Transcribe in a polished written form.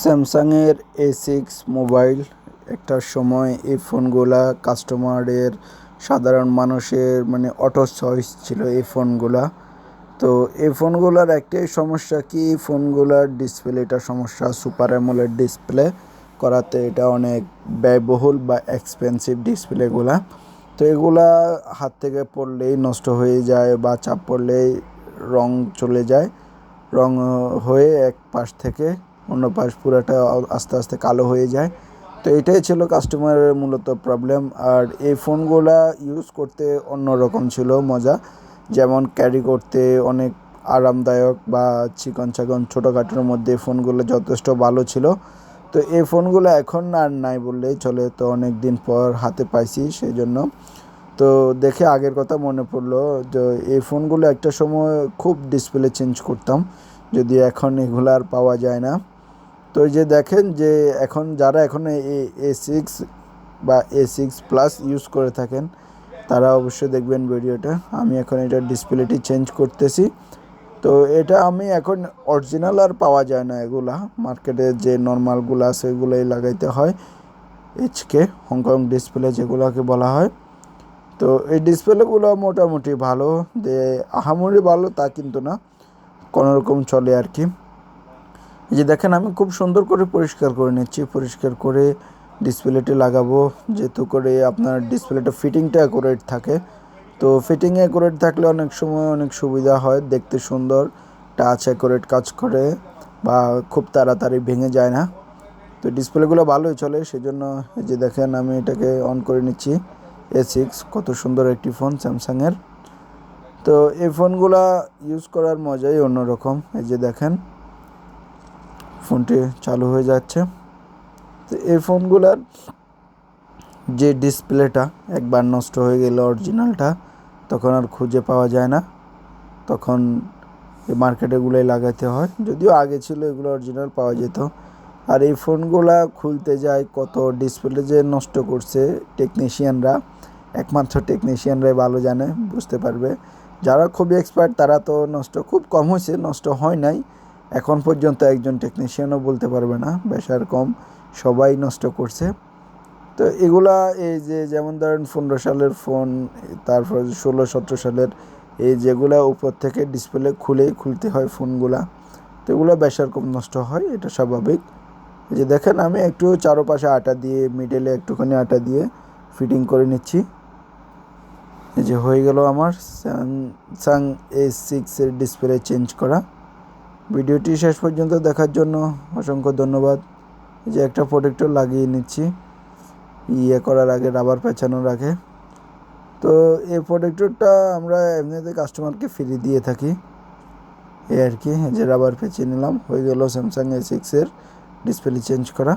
স্যামসাংয়ের A6 mobile একটা সময় এই ফোনগুলা কাস্টমারের সাধারণ মানুষের অটো চয়েস ছিল এই ফোনগুলা। তো এই ফোনগুলার একটাই সমস্যা কি ফোনগুলার ডিসপ্লেটা সমস্যা, সুপার অ্যামোলেড ডিসপ্লে করাতে এটা অনেক ব্যয়বহুল বা এক্সপেন্সিভ ডিসপ্লেগুলা। তো এগুলা হাত থেকে পড়লেই নষ্ট হয়ে যায় বা চাপ পড়লেই রং চলে যায়, রং হয়ে এক পাশ থেকে অন্য পাশ পুরাটা আস্তে আস্তে কালো হয়ে যায়। তো এটাই ছিল কাস্টমারের মূলত প্রবলেম। আর এই ফোনগুলা ইউজ করতে অন্যরকম ছিল মজা, যেমন ক্যারি করতে অনেক আরামদায়ক বা চিকন চাকন ছোটোখাটোর মধ্যে ফোনগুলো যথেষ্ট ভালো ছিল। তো এই ফোনগুলো এখন আর নাই বললেই চলে, তো অনেক দিন পর হাতে পাইছি সেই জন্য। তো দেখে আগের কথা মনে পড়লো যে এই ফোনগুলো একটা সময় খুব ডিসপ্লে চেঞ্জ করতাম, যদি এখন এগুলো আর পাওয়া যায় না। তো এই যে দেখেন যে এখন যারা এখন A6 বা A6+ ইউজ করে থাকেন তারা অবশ্যই দেখবেন ভিডিওটা। আমি এখন এটা ডিসপ্লেটি চেঞ্জ করতেছি। তো এটা আমি এখন অরিজিনাল আর পাওয়া যায় না, এগুলা মার্কেটে যে নর্মালগুলো আছে এগুলোই লাগাইতে হয়, HK হংকং ডিসপ্লে যেগুলোকে বলা হয়। তো এই ডিসপ্লেগুলো মোটামুটি ভালো, যে আহামরি ভালো তা কিন্তু না, কোনোরকম চলে আর কি। এই যে দেখেন আমি খুব সুন্দর করে পরিষ্কার করে নিচ্ছি, পরিষ্কার করে ডিসপ্লেটি লাগাবো, যেহেতু করে আপনার ডিসপ্লেটা ফিটিংটা অ্যাকুরেট থাকে। তো ফিটিং অ্যাকুরেট থাকলে অনেক সময় অনেক সুবিধা হয়, দেখতে সুন্দর, টাচ অ্যাকুরেট কাজ করে বা খুব তাড়াতাড়ি ভেঙে যায় না। তো ডিসপ্লেগুলো ভালোই চলে, সেজন্য এই যে দেখেন আমি এটাকে অন করে নিচ্ছি। A6 কত সুন্দর একটি ফোন স্যামসাংয়ের। তো এই ফোনগুলা ইউজ করার মজাই অন্যরকম। এই যে দেখেন ফোনটি চালু হয়ে যাচ্ছে। তো এই ফোনগুলার যে ডিসপ্লেটা একবার নষ্ট হয়ে গেলে অরিজিনালটা তখন আর খুঁজে পাওয়া যায় না, তখন এই মার্কেটেগুলোই লাগাতে হয়, যদিও আগে ছিল এগুলো অরিজিনাল পাওয়া যেত। আর এই ফোনগুলা খুলতে যায় কত ডিসপ্লে যে নষ্ট করছে টেকনিশিয়ানরা, একমাত্র টেকনিশিয়ানরাই ভালো জানে, বুঝতে পারবে। যারা খুবই এক্সপার্ট তারা তো নষ্ট খুব কম হয়েছে, নষ্ট হয় নাই এখন পর্যন্ত, একজন টেকনিশিয়ানও বলতে পারবে না, বেশার কম সবাই নষ্ট করছে। তো এগুলা এই যে যেমন ধরেন 15 সালের ফোন, তারপর 16-17 সালের, এই যেগুলা উপর থেকে ডিসপ্লে খুলতে হয় ফোনগুলা, তো এগুলো বেশার কম নষ্ট হয়, এটা স্বাভাবিক। এই যে দেখেন আমি একটু চারপাশে আটা দিয়ে, মিডলে একটুখানি আটা দিয়ে ফিটিং করে নিচ্ছি। এই যে হয়ে গেল আমার স্যামসাং A6 ডিসপ্লে চেঞ্জ করা। ভিডিওটি শেষ পর্যন্ত দেখার জন্য অসংখ্য ধন্যবাদ। এই যে একটা প্রোটেক্টর লাগিয়ে নিচ্ছি করার আগে, রাবার পেঁচানোর আগে। তো এই প্রোটেক্টরটা আমরা এমনিতে কাস্টমারকে ফ্রি দিয়ে থাকি, এই আর কি। যে রাবার পেঁচিয়ে নিলাম, হয়ে গেল স্যামসাং A6 ডিসপ্লে চেঞ্জ করা।